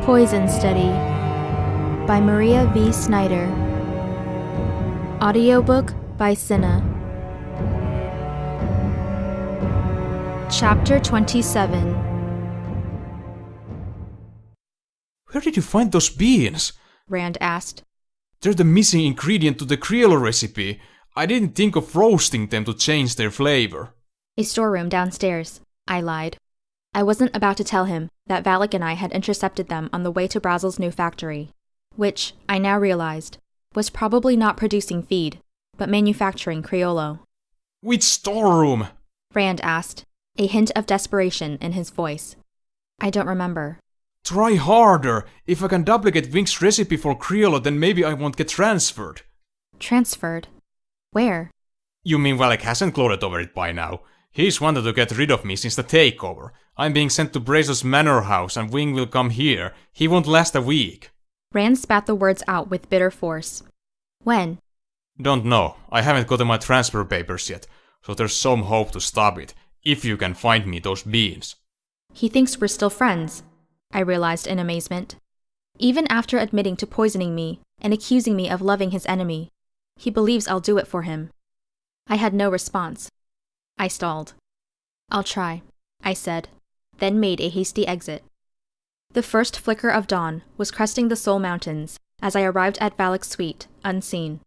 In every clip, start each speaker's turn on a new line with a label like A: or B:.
A: Poison Study by Maria V. Snyder. Audiobook by Cinna. Chapter 27.
B: Where did you find those beans?
A: Rand asked.
B: They're the missing ingredient to the Criollo recipe. I didn't think of roasting them to change their flavor.
A: A storeroom downstairs, I lied. I wasn't about to tell him that Valek and I had intercepted them on the way to Brazel's new factory, which, I now realized, was probably not producing feed, but manufacturing Criollo.
B: Which storeroom?
A: Rand asked, a hint of desperation in his voice. I don't remember.
B: Try harder. If I can duplicate Vink's recipe for Criollo, then maybe I won't get transferred.
A: Transferred? Where?
B: You mean Valek hasn't gloated over it by now? He's wanted to get rid of me since the takeover. I'm being sent to Brazel's manor house and Wing will come here. He won't last a week.
A: Rand spat the words out with bitter force. When?
B: Don't know. I haven't gotten my transfer papers yet, so there's some hope to stop it, if you can find me those beans.
A: He thinks we're still friends, I realized in amazement. Even after admitting to poisoning me and accusing me of loving his enemy, he believes I'll do it for him. I had no response. I stalled. I'll try, I said, then made a hasty exit. The first flicker of dawn was cresting the Soul Mountains as I arrived at Valek's suite, unseen.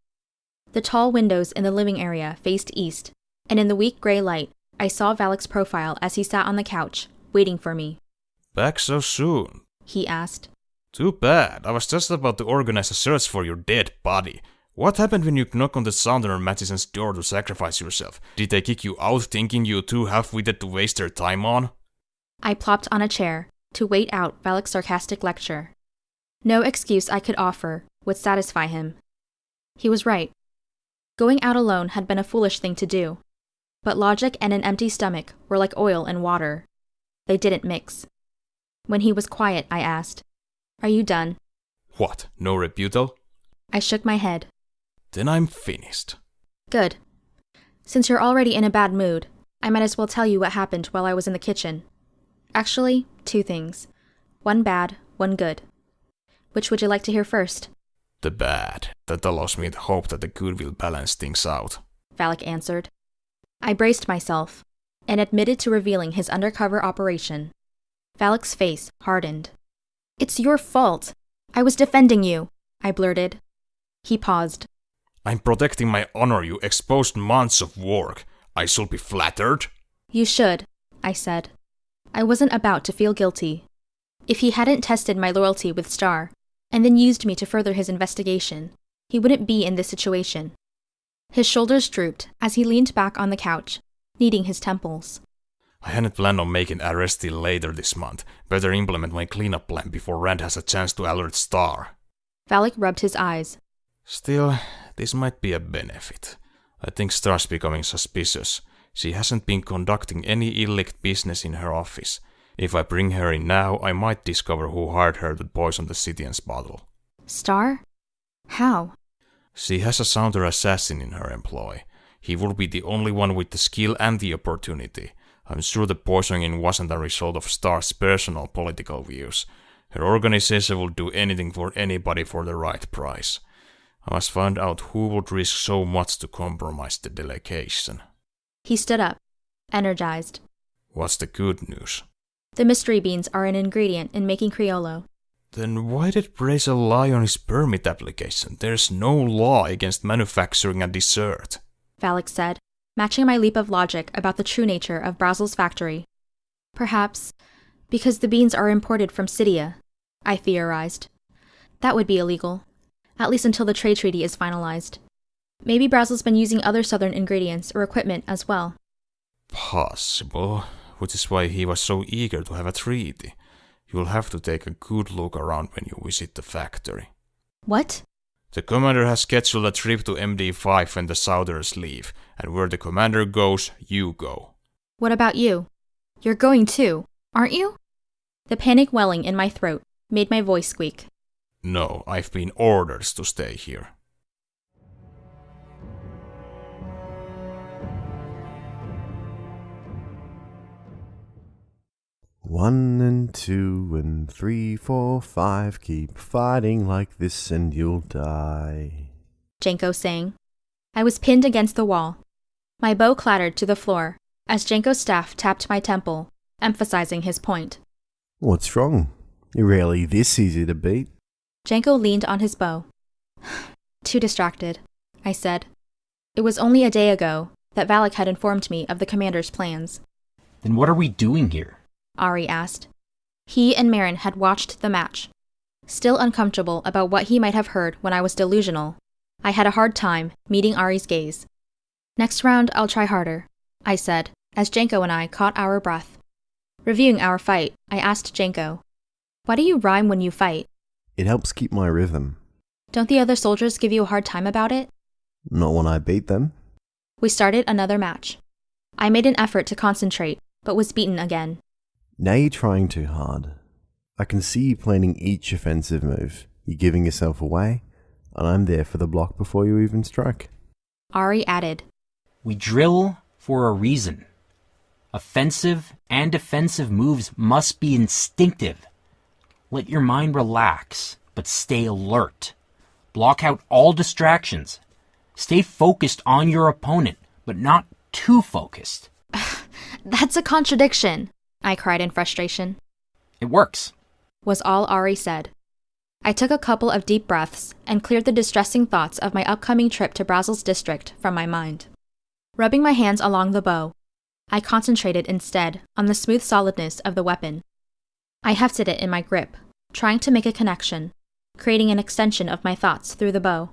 A: The tall windows in the living area faced east, and in the weak gray light, I saw Valek's profile as he sat on the couch, waiting for me.
B: Back so soon?
A: He asked.
B: Too bad. I was just about to organize a search for your dead body. What happened when you knocked on the Southerner Magician's door to sacrifice yourself? Did they kick you out thinking you too half-witted to waste their time on?
A: I plopped on a chair to wait out Valek's sarcastic lecture. No excuse I could offer would satisfy him. He was right. Going out alone had been a foolish thing to do, but logic and an empty stomach were like oil and water. They didn't mix. When he was quiet, I asked, "Are you done?"
B: What, no rebuttal?
A: I shook my head.
B: Then I'm finished.
A: Good. Since you're already in a bad mood, I might as well tell you what happened while I was in the kitchen. Actually, 2 things. One bad, one good. Which would you like to hear first?
B: The bad. That allows me the hope that the good will balance things out.
A: Valek answered. I braced myself and admitted to revealing his undercover operation. Valek's face hardened. It's your fault. I was defending you, I blurted. He paused.
B: I'm protecting my honor, you exposed months of work. I should be flattered.
A: You should, I said. I wasn't about to feel guilty. If he hadn't tested my loyalty with Star, and then used me to further his investigation, he wouldn't be in this situation. His shoulders drooped as he leaned back on the couch, kneading his temples.
B: I hadn't planned on making arrest till later this month. Better implement my cleanup plan before Rand has a chance to alert Star.
A: Valek rubbed his eyes.
B: Still, this might be a benefit. I think Star's becoming suspicious. She hasn't been conducting any illicit business in her office. If I bring her in now, I might discover who hired her to poison the Scythian's bottle.
A: Star? How?
B: She has a Sounder assassin in her employ. He will be the only one with the skill and the opportunity. I'm sure the poisoning wasn't a result of Star's personal political views. Her organization will do anything for anybody for the right price. I must find out who would risk so much to compromise the delegation.
A: He stood up, energized.
B: What's the good news?
A: The mystery beans are an ingredient in making Criollo.
B: Then why did Brazel lie on his permit application? There's no law against manufacturing a dessert.
A: Valek said, matching my leap of logic about the true nature of Brazel's factory. Perhaps because the beans are imported from Scythia, I theorized. That would be illegal. At least until the trade treaty is finalized. Maybe Brazel's been using other southern ingredients or equipment as well.
B: Possible, which is why he was so eager to have a treaty. You'll have to take a good look around when you visit the factory.
A: What?
B: The commander has scheduled a trip to MD5 when the Southerners leave, and where the commander goes, you go.
A: What about you? You're going too, aren't you? The panic welling in my throat made my voice squeak.
B: No, I've been ordered to stay here.
C: 1 and 2 and 3, 4, 5, keep fighting like this and you'll die,
A: Janco sang. I was pinned against the wall. My bow clattered to the floor as Janco's staff tapped my temple, emphasizing his point.
C: What's wrong? You're rarely this easy to beat.
A: Janco leaned on his bow. Too distracted, I said. It was only a day ago that Valek had informed me of the commander's plans.
D: Then what are we doing here?
A: Ari asked. He and Marin had watched the match. Still uncomfortable about what he might have heard when I was delusional, I had a hard time meeting Ari's gaze. Next round, I'll try harder, I said, as Janco and I caught our breath. Reviewing our fight, I asked Janco, why do you rhyme when you fight?
C: It helps keep my rhythm.
A: Don't the other soldiers give you a hard time about it?
C: Not when I beat them.
A: We started another match. I made an effort to concentrate, but was beaten again.
C: Now you're trying too hard. I can see you planning each offensive move. You're giving yourself away, and I'm there for the block before you even strike.
A: Ari added,
D: We drill for a reason. Offensive and defensive moves must be instinctive. Let your mind relax, but stay alert. Block out all distractions. Stay focused on your opponent, but not too focused.
A: That's a contradiction, I cried in frustration.
D: It works,
A: Was all Ari said. I took a couple of deep breaths and cleared the distressing thoughts of my upcoming trip to Brazil's district from my mind. Rubbing my hands along the bow, I concentrated instead on the smooth solidness of the weapon. I hefted it in my grip, trying to make a connection, creating an extension of my thoughts through the bow.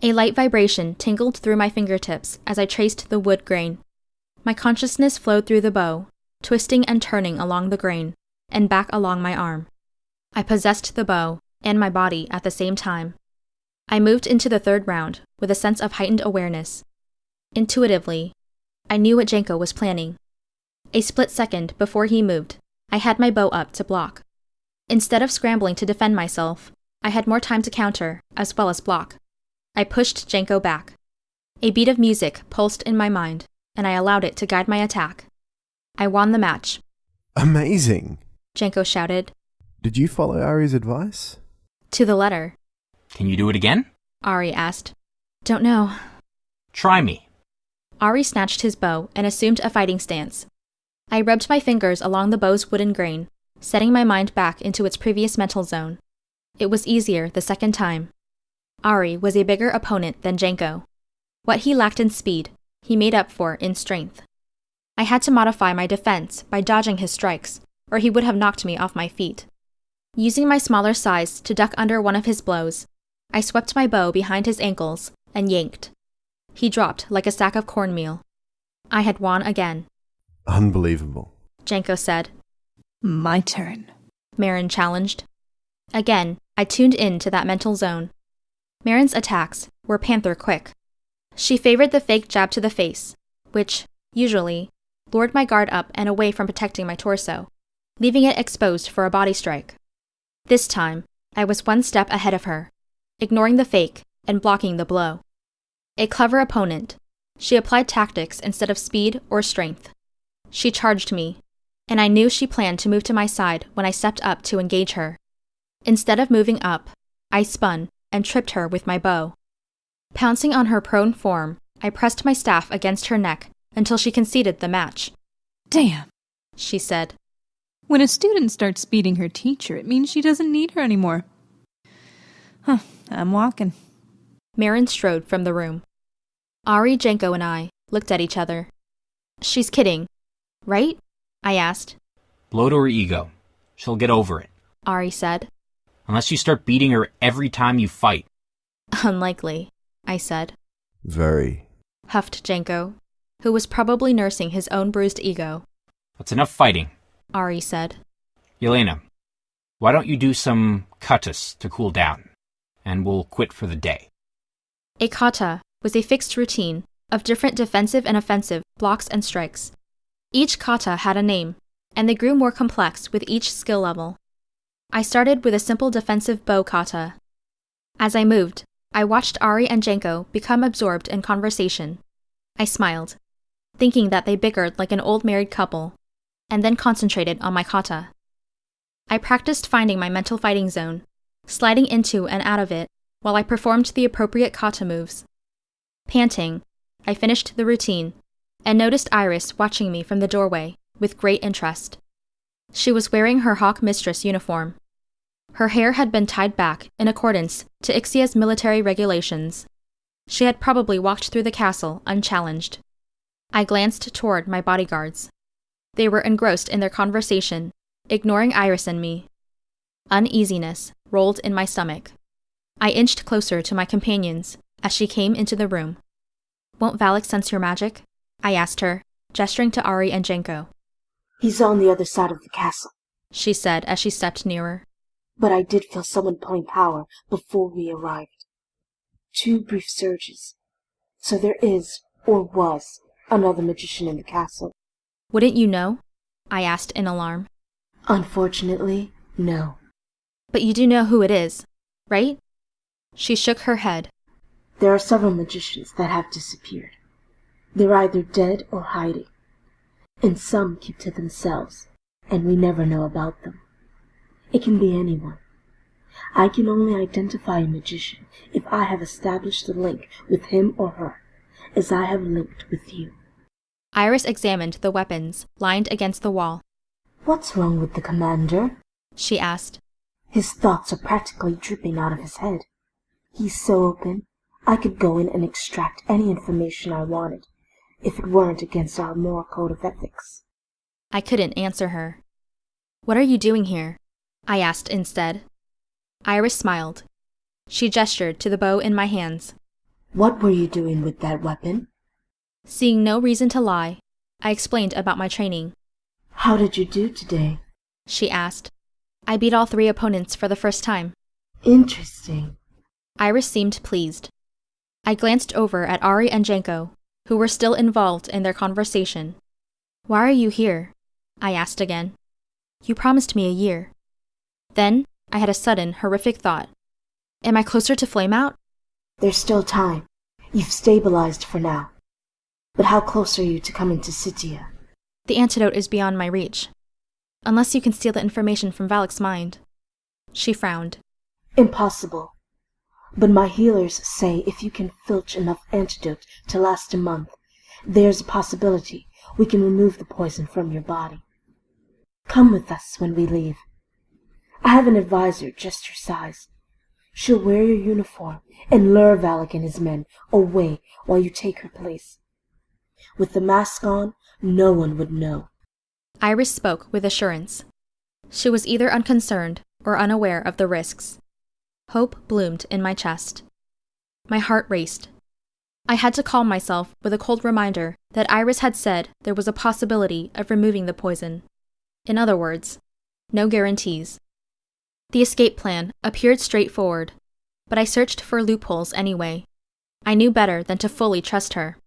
A: A light vibration tingled through my fingertips as I traced the wood grain. My consciousness flowed through the bow, twisting and turning along the grain, and back along my arm. I possessed the bow and my body at the same time. I moved into the third round with a sense of heightened awareness. Intuitively, I knew what Janco was planning. A split second before he moved, I had my bow up to block. Instead of scrambling to defend myself, I had more time to counter, as well as block. I pushed Janco back. A beat of music pulsed in my mind, and I allowed it to guide my attack. I won the match.
C: Amazing!
A: Janco shouted.
C: Did you follow Ari's advice?
A: To the letter.
D: Can you do it again?
A: Ari asked. Don't know.
D: Try me.
A: Ari snatched his bow and assumed a fighting stance. I rubbed my fingers along the bow's wooden grain, setting my mind back into its previous mental zone. It was easier the second time. Ari was a bigger opponent than Janco. What he lacked in speed, he made up for in strength. I had to modify my defense by dodging his strikes, or he would have knocked me off my feet. Using my smaller size to duck under one of his blows, I swept my bow behind his ankles and yanked. He dropped like a sack of cornmeal. I had won again.
C: Unbelievable,
A: Janco said.
E: My turn,
A: Marin challenged. Again, I tuned in to that mental zone. Marin's attacks were panther quick. She favored the fake jab to the face, which, usually, lured my guard up and away from protecting my torso, leaving it exposed for a body strike. This time, I was one step ahead of her, ignoring the fake and blocking the blow. A clever opponent, she applied tactics instead of speed or strength. She charged me, and I knew she planned to move to my side when I stepped up to engage her. Instead of moving up, I spun and tripped her with my bow. Pouncing on her prone form, I pressed my staff against her neck until she conceded the match.
E: Damn,
A: she said.
E: When a student starts beating her teacher, it means she doesn't need her anymore. I'm walking.
A: Marin strode from the room. Ari, Janco, and I looked at each other. She's kidding, right? I asked.
D: Blow to her ego. She'll get over it.
A: Ari said.
D: Unless you start beating her every time you fight.
A: Unlikely, I said.
C: Very,
A: huffed Janco, who was probably nursing his own bruised ego.
D: That's enough fighting,
A: Ari said.
D: Yelena, why don't you do some katas to cool down, and we'll quit for the day.
A: A kata was a fixed routine of different defensive and offensive blocks and strikes. Each kata had a name, and they grew more complex with each skill level. I started with a simple defensive bow kata. As I moved, I watched Ari and Janco become absorbed in conversation. I smiled, thinking that they bickered like an old married couple, and then concentrated on my kata. I practiced finding my mental fighting zone, sliding into and out of it while I performed the appropriate kata moves. Panting, I finished the routine and noticed Irys watching me from the doorway with great interest. She was wearing her Hawk Mistress uniform. Her hair had been tied back in accordance to Ixia's military regulations. She had probably walked through the castle unchallenged. I glanced toward my bodyguards. They were engrossed in their conversation, ignoring Irys and me. Uneasiness rolled in my stomach. I inched closer to my companions as she came into the room. "Won't Valek sense your magic?" I asked her, gesturing to Ari and Janco.
F: "He's on the other side of the castle,"
A: she said as she stepped nearer.
F: "But I did feel someone pulling power before we arrived. 2 brief surges. So there is, or was, another magician in the castle."
A: "Wouldn't you know?" I asked in alarm.
F: "Unfortunately, no."
A: "But you do know who it is, right?" She shook her head.
F: "There are several magicians that have disappeared. They're either dead or hiding. And some keep to themselves, and we never know about them. It can be anyone. I can only identify a magician if I have established a link with him or her, as I have linked with you."
A: Irys examined the weapons lined against the wall.
F: "What's wrong with the commander?"
A: she asked.
F: "His thoughts are practically dripping out of his head. He's so open, I could go in and extract any information I wanted, if it weren't against our moral code of ethics."
A: I couldn't answer her. "What are you doing here?" I asked instead. Irys smiled. She gestured to the bow in my hands.
F: "What were you doing with that weapon?"
A: Seeing no reason to lie, I explained about my training.
F: "How did you do today?"
A: she asked. "I beat all 3 opponents for the first time."
F: "Interesting."
A: Irys seemed pleased. I glanced over at Ari and Janco, who were still involved in their conversation. "Why are you here?" I asked again. "You promised me a year." Then I had a sudden, horrific thought. Am I closer to Flameout?
F: "There's still time. You've stabilized for now. But how close are you to coming to Sitia?"
A: The antidote is beyond my reach. Unless you can steal the information from Valek's mind. She frowned.
F: "Impossible. But my healers say if you can filch enough antidote to last a month, there's a possibility we can remove the poison from your body. Come with us when we leave. I have an advisor just your size. She'll wear your uniform and lure Valek and his men away while you take her place. With the mask on, no one would know."
A: Irys spoke with assurance. She was either unconcerned or unaware of the risks. Hope bloomed in my chest. My heart raced. I had to calm myself with a cold reminder that Irys had said there was a possibility of removing the poison. In other words, no guarantees. The escape plan appeared straightforward, but I searched for loopholes anyway. I knew better than to fully trust her.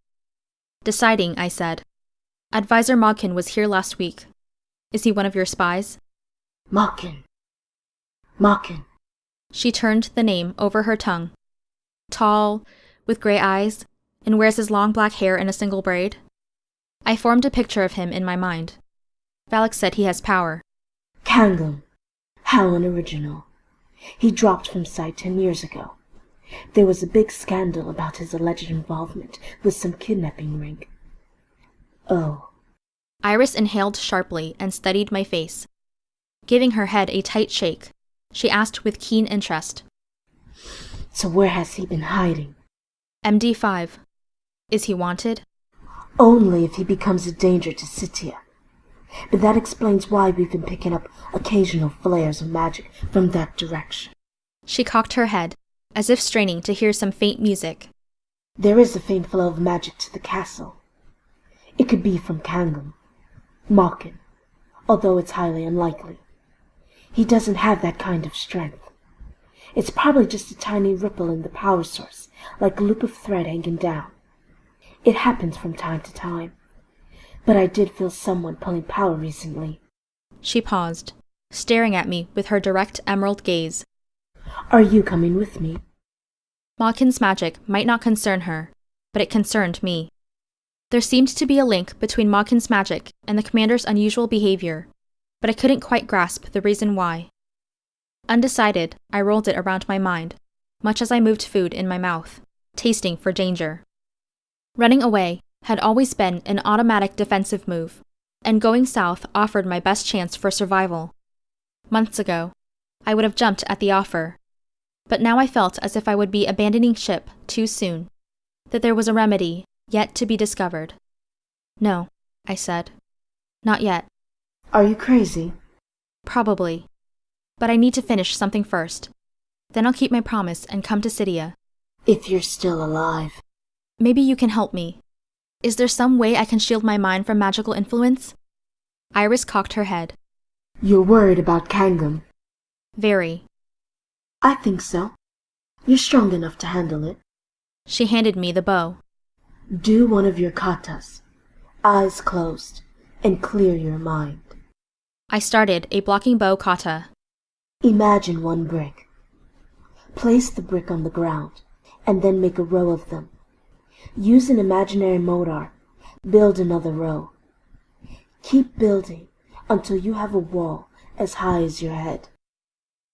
A: Deciding, I said, "Advisor Mogkin was here last week. Is he one of your spies?"
F: "Mogkin. Mogkin."
A: She turned the name over her tongue. "Tall, with gray eyes, and wears his long black hair in a single braid?" I formed a picture of him in my mind. Valek said he has power.
F: "Kangum. How unoriginal. He dropped from sight 10 years ago. There was a big scandal about his alleged involvement with some kidnapping ring. Oh."
A: Irys inhaled sharply and studied my face. Giving her head a tight shake, she asked with keen interest.
F: "So where has he been hiding?"
A: "MD5. Is he wanted?"
F: "Only if he becomes a danger to Sitia. But that explains why we've been picking up occasional flares of magic from that direction."
A: She cocked her head, as if straining to hear some faint music.
F: "There is a faint flow of magic to the castle. It could be from Kangum. Mogkin, although it's highly unlikely. He doesn't have that kind of strength. It's probably just a tiny ripple in the power source, like a loop of thread hanging down. It happens from time to time. But I did feel someone pulling power recently."
A: She paused, staring at me with her direct emerald gaze.
F: "Are you coming with me?"
A: Mogkin's magic might not concern her, but it concerned me. There seemed to be a link between Mogkin's magic and the commander's unusual behavior. but I couldn't quite grasp the reason why. Undecided, I rolled it around my mind, much as I moved food in my mouth, tasting for danger. Running away had always been an automatic defensive move, and going south offered my best chance for survival. Months ago, I would have jumped at the offer, but now I felt as if I would be abandoning ship too soon, that there was a remedy yet to be discovered. No, I said. Not yet.
F: Are you crazy?
A: Probably. But I need to finish something first. Then I'll keep my promise and come to Cydia.
F: If you're still alive.
A: Maybe you can help me. Is there some way I can shield my mind from magical influence? Irys cocked her head.
F: You're worried about Kangum?
A: Very.
F: I think so. You're strong enough to handle it.
A: She handed me the bow.
F: Do one of your katas, eyes closed, and clear your mind.
A: I started a blocking bow kata.
F: Imagine one brick. Place the brick on the ground, and then make a row of them. Use an imaginary modar. Build another row. Keep building until you have a wall as high as your head.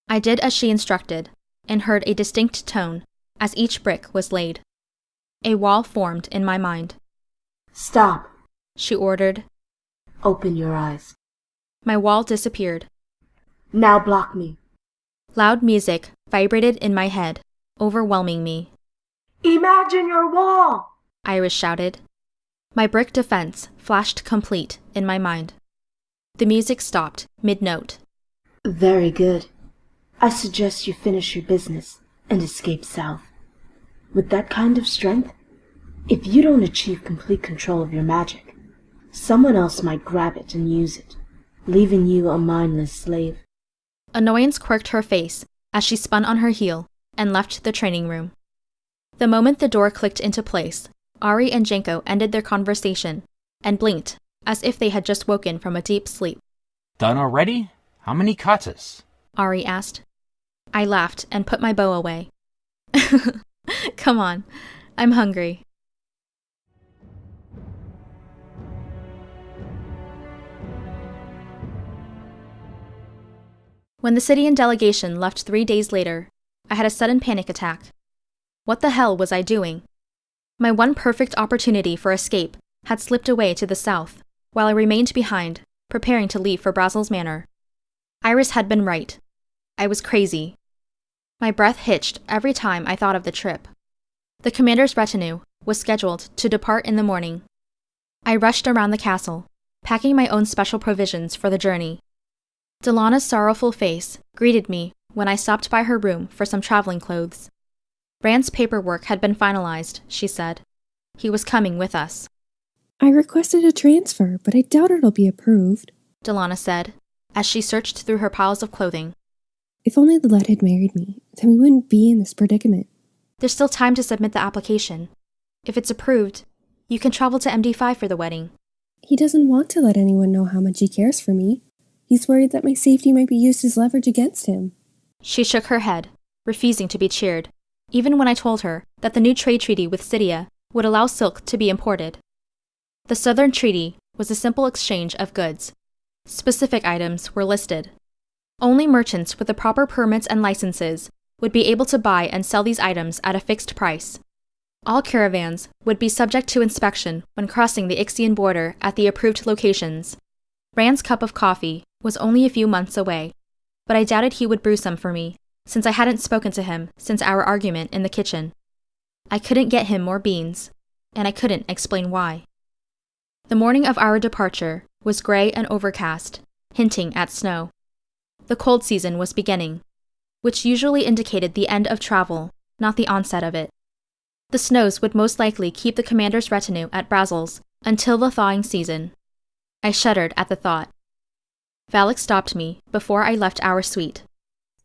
A: I did as she instructed, and heard a distinct tone as each brick was laid. A wall formed in my mind.
F: Stop,
A: she ordered.
F: Open your eyes.
A: My wall disappeared.
F: Now block me.
A: Loud music vibrated in my head, overwhelming me.
F: Imagine your wall!
A: Irys shouted. My brick defense flashed complete in my mind. The music stopped mid-note.
F: Very good. I suggest you finish your business and escape south. With that kind of strength, if you don't achieve complete control of your magic, someone else might grab it and use it, leaving you a mindless slave.
A: Annoyance quirked her face as she spun on her heel and left the training room. The moment the door clicked into place, Ari and Janco ended their conversation and blinked as if they had just woken from a deep sleep.
D: Done already? How many katas?
A: Ari asked. I laughed and put my bow away. Come on, I'm hungry. When the Cydian delegation left 3 days later, I had a sudden panic attack. What the hell was I doing? My one perfect opportunity for escape had slipped away to the south, while I remained behind, preparing to leave for Brazil's Manor. Irys had been right. I was crazy. My breath hitched every time I thought of the trip. The commander's retinue was scheduled to depart in the morning. I rushed around the castle, packing my own special provisions for the journey. Delana's sorrowful face greeted me when I stopped by her room for some traveling clothes. Rand's paperwork had been finalized, she said. He was coming with us.
G: I requested a transfer, but I doubt it'll be approved,
A: Delana said, as she searched through her piles of clothing.
G: If only the lad had married me, then we wouldn't be in this predicament.
A: There's still time to submit the application. If it's approved, you can travel to MD5 for the wedding.
G: He doesn't want to let anyone know how much he cares for me. He's worried that my safety might be used as leverage against him.
A: She shook her head, refusing to be cheered, even when I told her that the new trade treaty with Cydia would allow silk to be imported. The Southern Treaty was a simple exchange of goods. Specific items were listed. Only merchants with the proper permits and licenses would be able to buy and sell these items at a fixed price. All caravans would be subject to inspection when crossing the Ixian border at the approved locations. Rand's cup of coffee was only a few months away, but I doubted he would brew some for me, since I hadn't spoken to him since our argument in the kitchen. I couldn't get him more beans, and I couldn't explain why. The morning of our departure was gray and overcast, hinting at snow. The cold season was beginning, which usually indicated the end of travel, not the onset of it. The snows would most likely keep the commander's retinue at Brazil's until the thawing season. I shuddered at the thought. Valek stopped me before I left our suite.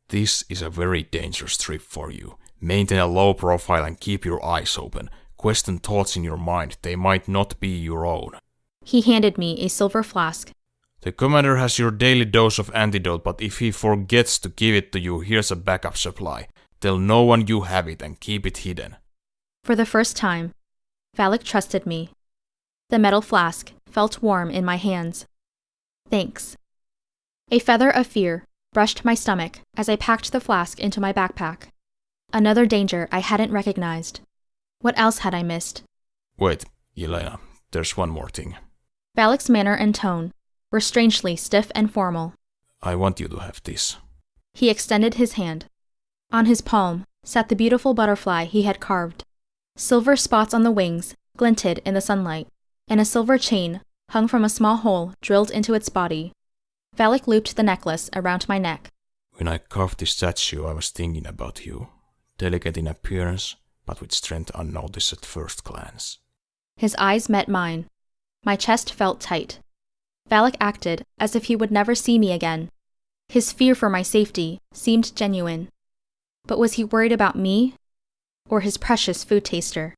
B: This is a very dangerous trip for you. Maintain a low profile and keep your eyes open. Question thoughts in your mind, they might not be your own.
A: He handed me a silver flask.
B: The commander has your daily dose of antidote, but if he forgets to give it to you, here's a backup supply. Tell no one you have it and keep it hidden.
A: For the first time, Valek trusted me. The metal flask felt warm in my hands. Thanks. A feather of fear brushed my stomach as I packed the flask into my backpack. Another danger I hadn't recognized. What else had I missed?
B: Wait, Yelena, there's one more thing.
A: Valek's manner and tone were strangely stiff and formal.
B: I want you to have this.
A: He extended his hand. On his palm sat the beautiful butterfly he had carved. Silver spots on the wings glinted in the sunlight, and a silver chain hung from a small hole drilled into its body. Valek looped the necklace around my neck.
B: When I carved this statue, I was thinking about you. Delicate in appearance, but with strength unnoticed at first glance.
A: His eyes met mine. My chest felt tight. Valek acted as if he would never see me again. His fear for my safety seemed genuine. But was he worried about me? Or his precious food taster?